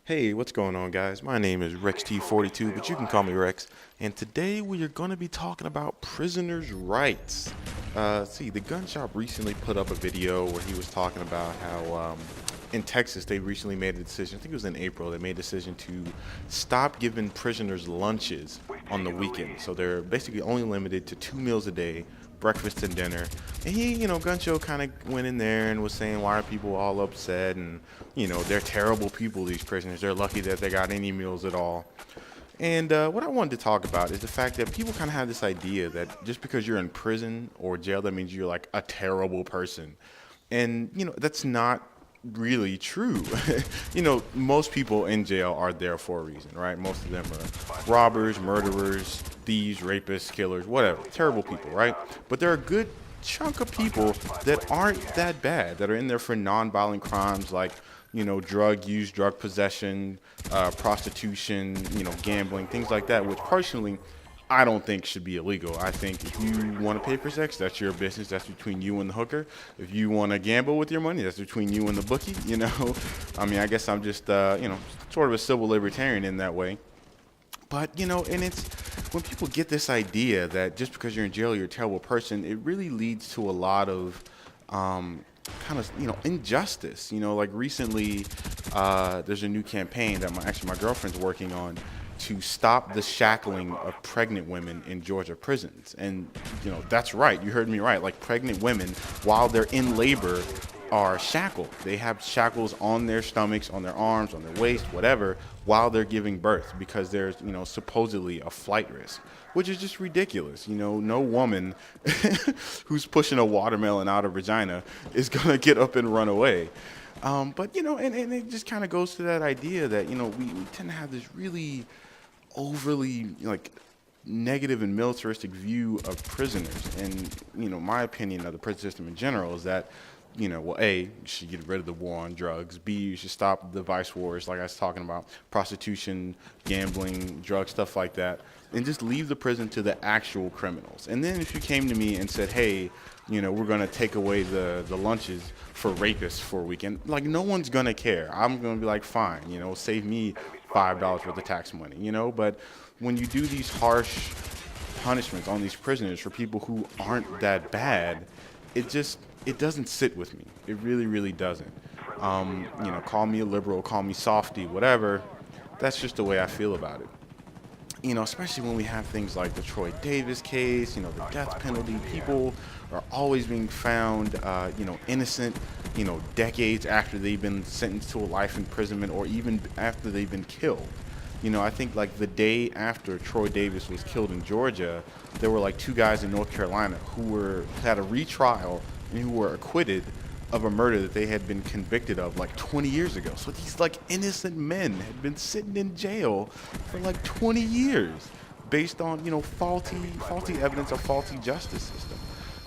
Hey, what's going on, guys? My name is RexT42, but you can call me Rex. And today we are going to be talking about prisoners' rights. The gun shop recently put up a video where he was talking about how in Texas they recently made a decision. I think it was in April. They made a decision to stop giving prisoners lunches on the weekend. So they're basically only limited to 2 meals a day, breakfast and dinner. And Gun Show kind of went in there and was saying, why are people all upset? And, they're terrible people, these prisoners. They're lucky that they got any meals at all. And what I wanted to talk about is the fact that people kind of have this idea that just because you're in prison or jail, that means you're like a terrible person. And, that's not really true. Most people in jail are there for a reason, right? Most of them are robbers, murderers, thieves, rapists, killers, whatever. Terrible people, right? But there are a good chunk of people that aren't that bad, that are in there for non-violent crimes like, drug use, drug possession, prostitution, gambling, things like that, which personally I don't think should be illegal. I think if you want to pay for sex, that's your business. That's between you and the hooker. If you want to gamble with your money, that's between you and the bookie, I guess I'm just, sort of a civil libertarian in that way. But, and it's when people get this idea that just because you're in jail, you're a terrible person, it really leads to a lot of injustice. Like recently, there's a new campaign that my girlfriend's working on to stop the shackling of pregnant women in Georgia prisons. And, that's right. You heard me right. Like pregnant women, while they're in labor, are shackled. They have shackles on their stomachs, on their arms, on their waist, whatever, while they're giving birth because there's, supposedly a flight risk, which is just ridiculous. No woman who's pushing a watermelon out of vagina is going to get up and run away. And it just kind of goes to that idea that, we tend to have this really overly, negative and militaristic view of prisoners. And, my opinion of the prison system in general is that, A, you should get rid of the war on drugs. B, you should stop the vice wars, like I was talking about, prostitution, gambling, drugs, stuff like that, and just leave the prison to the actual criminals. And then if you came to me and said, hey, we're going to take away the lunches for rapists for a weekend, like no one's going to care. I'm going to be like, fine, save me $5 worth of tax money, But when you do these harsh punishments on these prisoners for people who aren't that bad, it doesn't sit with me. It really, really doesn't. Call me a liberal, call me softy, whatever. That's just the way I feel about it. Especially when we have things like the Troy Davis case, the death penalty. People are always being found, innocent, decades after they've been sentenced to a life imprisonment or even after they've been killed. I think like the day after Troy Davis was killed in Georgia, there were like two guys in North Carolina who had a retrial and who were acquitted of a murder that they had been convicted of like 20 years ago. So these like innocent men had been sitting in jail for like 20 years based on, faulty evidence, a faulty justice system.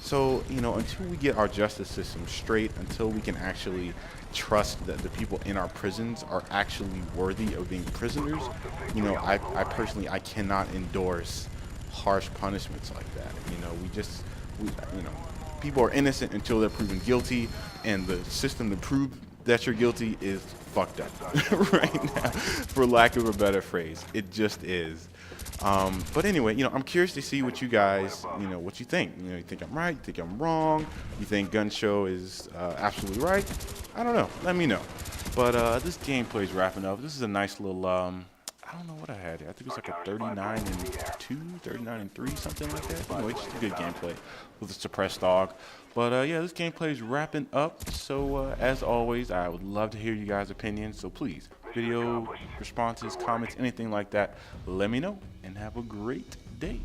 So, until we get our justice system straight, until we can actually trust that the people in our prisons are actually worthy of being prisoners, I personally, I cannot endorse harsh punishments like that. People are innocent until they're proven guilty, and the system to prove that you're guilty is fucked up right now, for lack of a better phrase. It just is. But anyway, I'm curious to see what you guys, what you think. You think I'm right? You think I'm wrong? You think Gun Show is absolutely right? I don't know. Let me know. But this gameplay is wrapping up. This is a nice little, I don't know what I had here. I think it was like a 39-2, 39-3, something like that. Anyway, just a good gameplay with a suppressed dog. But this gameplay is wrapping up. So as always, I would love to hear you guys' opinions. So please, video responses, comments, anything like that, let me know. And have a great day.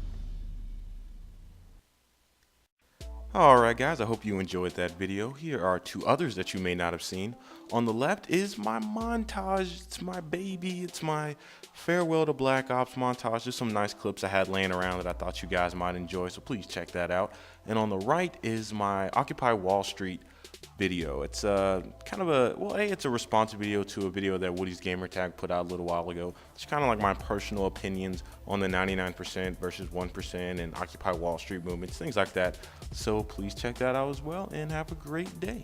Alright guys, I hope you enjoyed that video. Here are two others that you may not have seen. On the left is my montage. It's my baby. It's my farewell to Black Ops montage. Just some nice clips I had laying around that I thought you guys might enjoy, so please check that out. And on the right is my Occupy Wall Street video. It's it's a response video to a video that Woody's Gamertag put out a little while ago. It's kind of like my personal opinions on the 99% versus 1% and Occupy Wall Street movements, things like that. So please check that out as well and have a great day.